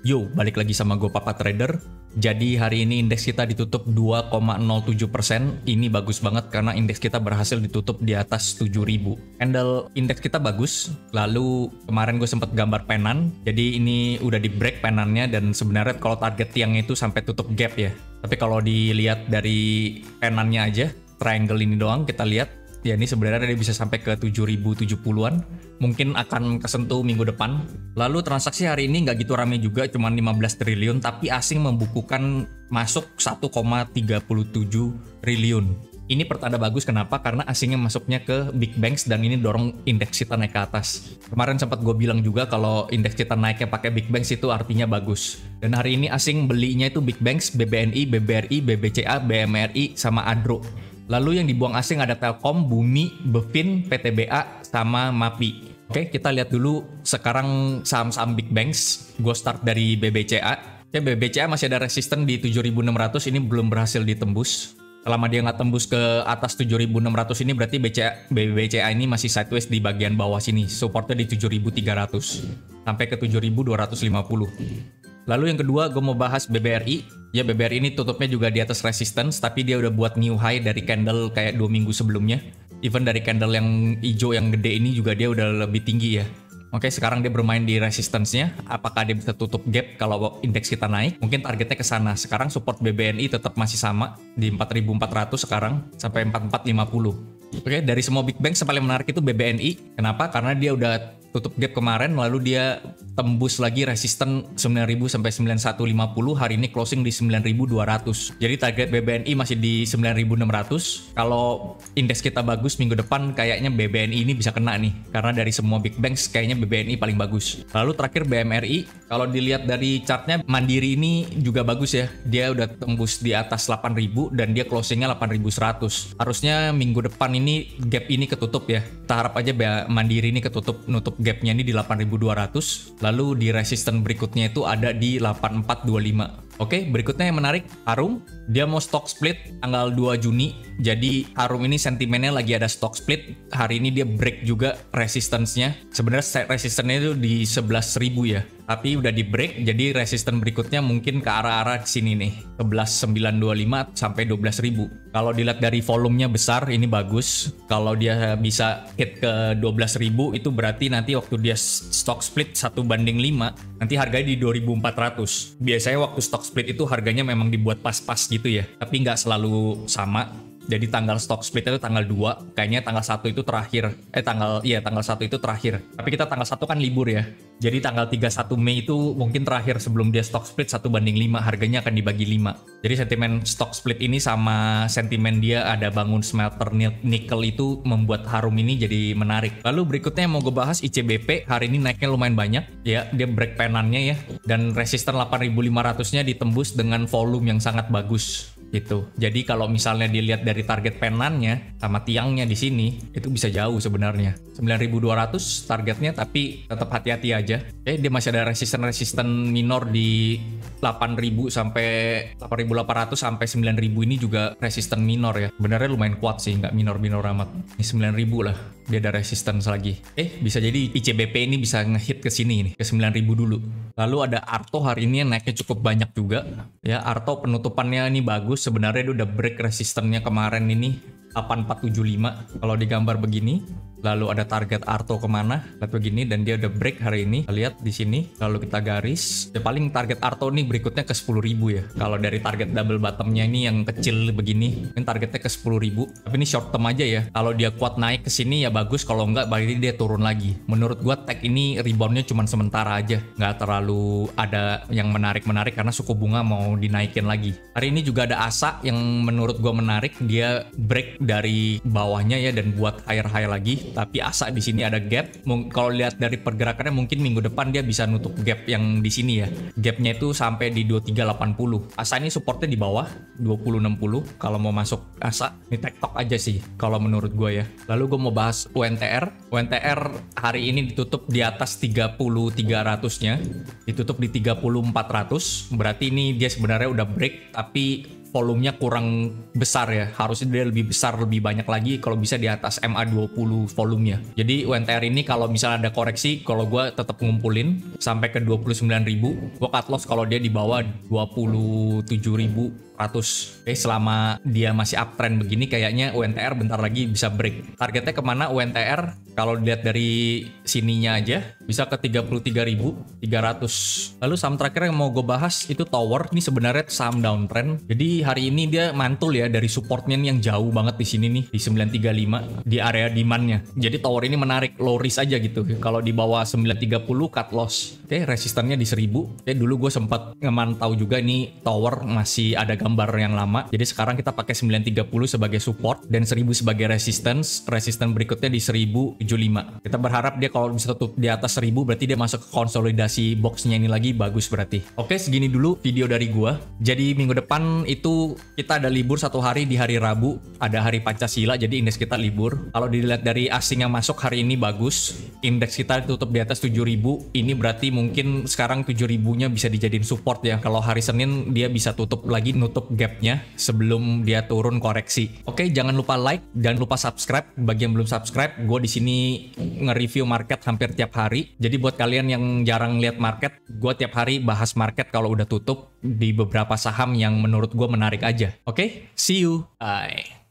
Yo, balik lagi sama gue Papa Trader. Jadi hari ini indeks kita ditutup 2,07%. Ini bagus banget karena indeks kita berhasil ditutup di atas 7.000. Candle indeks kita bagus. Lalu kemarin gue sempat gambar penan. Jadi ini udah di break penannya dan sebenarnya kalau target tiangnya itu sampai tutup gap ya. Tapi kalau dilihat dari penannya aja, triangle ini doang kita lihat. Ya ini sebenarnya dia bisa sampai ke 7.070-an. Mungkin akan kesentuh minggu depan. Lalu transaksi hari ini nggak gitu rame juga, cuma 15 triliun. Tapi asing membukukan masuk 1,37 triliun. Ini pertanda bagus, kenapa? Karena asingnya masuknya ke big banks dan ini dorong indeks kita naik ke atas. Kemarin sempat gue bilang juga kalau indeks kita naiknya pakai big banks itu artinya bagus. Dan hari ini asing belinya itu big banks, BBNI, BBRI, BBCA, BMRI, sama Adro. Lalu yang dibuang asing ada Telkom, Bumi, Bevin, PTBA, sama MAPI. Oke, kita lihat dulu sekarang saham-saham big banks. Gue start dari BBCA. Oke, BBCA masih ada resisten di 7.600, ini belum berhasil ditembus. Selama dia nggak tembus ke atas 7.600 ini berarti BBCA ini masih sideways di bagian bawah sini. Supportnya di 7.300 sampai ke 7.250. Lalu yang kedua gue mau bahas BBRI. Ya BBRI ini tutupnya juga di atas resistance, tapi dia udah buat new high dari candle kayak 2 minggu sebelumnya. Even dari candle yang hijau yang gede ini juga dia udah lebih tinggi ya. Oke, sekarang dia bermain di resistance-nya. Apakah dia bisa tutup gap kalau indeks kita naik? Mungkin targetnya ke sana. Sekarang support BBNI tetap masih sama di 4.400 sekarang sampai 4.450. Oke, dari semua big bank yang paling menarik itu BBNI. Kenapa? Karena dia udah tutup gap kemarin, lalu dia tembus lagi resisten 9.000 sampai 9.150. Hari ini closing di 9.200. Jadi target BBNI masih di 9.600. Kalau indeks kita bagus minggu depan, kayaknya BBNI ini bisa kena nih. Karena dari semua big banks kayaknya BBNI paling bagus. Lalu terakhir BMRI. Kalau dilihat dari chartnya, Mandiri ini juga bagus ya. Dia udah tembus di atas 8.000 dan dia closingnya 8.100. Harusnya minggu depan ini gap ini ketutup ya. Kita harap aja Mandiri ini ketutup, nutup gapnya ini di 8.200, lalu di resisten berikutnya itu ada di 8.425. Oke, berikutnya yang menarik, Harum. Dia mau stock split tanggal 2 Juni. Jadi Harum ini sentimennya lagi ada stock split. Hari ini dia break juga resistance-nya. Sebenarnya resistance-nya itu di 11.000 ya. Tapi udah di break, jadi resisten berikutnya mungkin ke arah-arah sini nih. 11.925 sampai 12.000. Kalau dilihat dari volumenya besar, ini bagus. Kalau dia bisa hit ke 12.000, itu berarti nanti waktu dia stock split 1:5, nanti harganya di 2.400. Biasanya waktu stock split itu harganya memang dibuat pas-pas gitu ya. Tapi nggak selalu sama. Jadi tanggal stock split itu tanggal 2, kayaknya tanggal 1 itu terakhir. Tanggal 1 itu terakhir. Tapi kita tanggal 1 kan libur ya. Jadi tanggal 31 Mei itu mungkin terakhir sebelum dia stock split 1:5, harganya akan dibagi 5. Jadi sentimen stock split ini sama sentimen dia ada bangun smelter nikel itu membuat Harum ini jadi menarik. Lalu berikutnya yang mau gue bahas ICBP, hari ini naiknya lumayan banyak. Ya, dia break penannya ya. Dan resisten 8.500-nya ditembus dengan volume yang sangat bagus. Gitu. Jadi kalau misalnya dilihat dari target penannya sama tiangnya di sini itu bisa jauh sebenarnya. 9.200 targetnya, tapi tetap hati-hati aja. Dia masih ada resisten minor di 8.000 sampai 8.800 sampai 9.000, ini juga resisten minor ya. Sebenarnya lumayan kuat sih, nggak minor-minor amat. Ini 9.000 lah. Dia ada resistance lagi. Bisa jadi ICBP ini bisa ngehit ke sini nih, ke 9.000 dulu. Lalu ada Arto, hari ini naiknya cukup banyak juga. Ya, Arto penutupannya ini bagus. Sebenarnya dia udah break resistennya kemarin ini 8475 kalau digambar begini. Lalu ada target Arto kemana, lihat begini, dan dia udah break hari ini. Kita lihat di sini, lalu kita garis. Ya, paling target Arto nih berikutnya ke 10.000 ya. Kalau dari target double bottomnya ini yang kecil begini, ini targetnya ke 10.000. Tapi ini short term aja ya. Kalau dia kuat naik ke sini ya bagus, kalau enggak berarti dia turun lagi. Menurut gua tag ini reboundnya cuma sementara aja, nggak terlalu ada yang menarik-menarik karena suku bunga mau dinaikin lagi. Hari ini juga ada ASA yang menurut gua menarik. Dia break dari bawahnya ya dan buat higher-high lagi. Tapi ASA di sini ada gap. Kalau lihat dari pergerakannya mungkin minggu depan dia bisa nutup gap yang di sini ya. Gapnya itu sampai di 2380. ASA ini supportnya di bawah 2060. Kalau mau masuk ASA, ini tektok aja sih kalau menurut gue ya. Lalu gue mau bahas UNTR. UNTR hari ini ditutup di atas 30.300-nya. Ditutup di 30.400. Berarti ini dia sebenarnya udah break, tapi volumenya kurang besar ya. Harusnya dia lebih besar, lebih banyak lagi kalau bisa di atas MA20 volumenya. Jadi UNTR ini kalau misalnya ada koreksi, kalau gue tetap ngumpulin sampai ke 29.000, gue cut loss kalau dia di bawah 27.100. Oke, selama dia masih uptrend begini kayaknya UNTR bentar lagi bisa break. Targetnya kemana UNTR? Kalau dilihat dari sininya aja bisa ke 33.300. Lalu saham terakhir yang mau gue bahas itu Tower. Ini sebenarnya saham downtrend. Jadi hari ini dia mantul ya dari supportnya nih yang jauh banget di sini nih di 935 di area demandnya. Jadi Tower ini menarik low risk aja gitu. Kalau di bawah 930 cut loss. Oke, resistannya di 1000. Oke, dulu gue sempat ngemantau juga nih Tower masih ada gambar yang lama. Jadi sekarang kita pakai 930 sebagai support dan 1000 sebagai resistance. Resistance berikutnya di 1075. Kita berharap dia kalau bisa tutup di atas 1000 berarti dia masuk ke konsolidasi boxnya ini lagi bagus berarti. Oke, segini dulu video dari gua. Jadi minggu depan itu kita ada libur satu hari di hari Rabu. Ada hari Pancasila jadi indeks kita libur. Kalau dilihat dari asing yang masuk hari ini bagus. Indeks kita tutup di atas 7000. Ini berarti mungkin sekarang 7000-nya bisa dijadiin support ya. Kalau hari Senin dia bisa tutup lagi, nutup gapnya sebelum dia turun koreksi. Oke, jangan lupa like, jangan lupa subscribe. Bagi yang belum subscribe, gue di sini nge-review market hampir tiap hari. Jadi buat kalian yang jarang lihat market, gue tiap hari bahas market kalau udah tutup di beberapa saham yang menurut gue menarik aja. Oke, see you. Bye.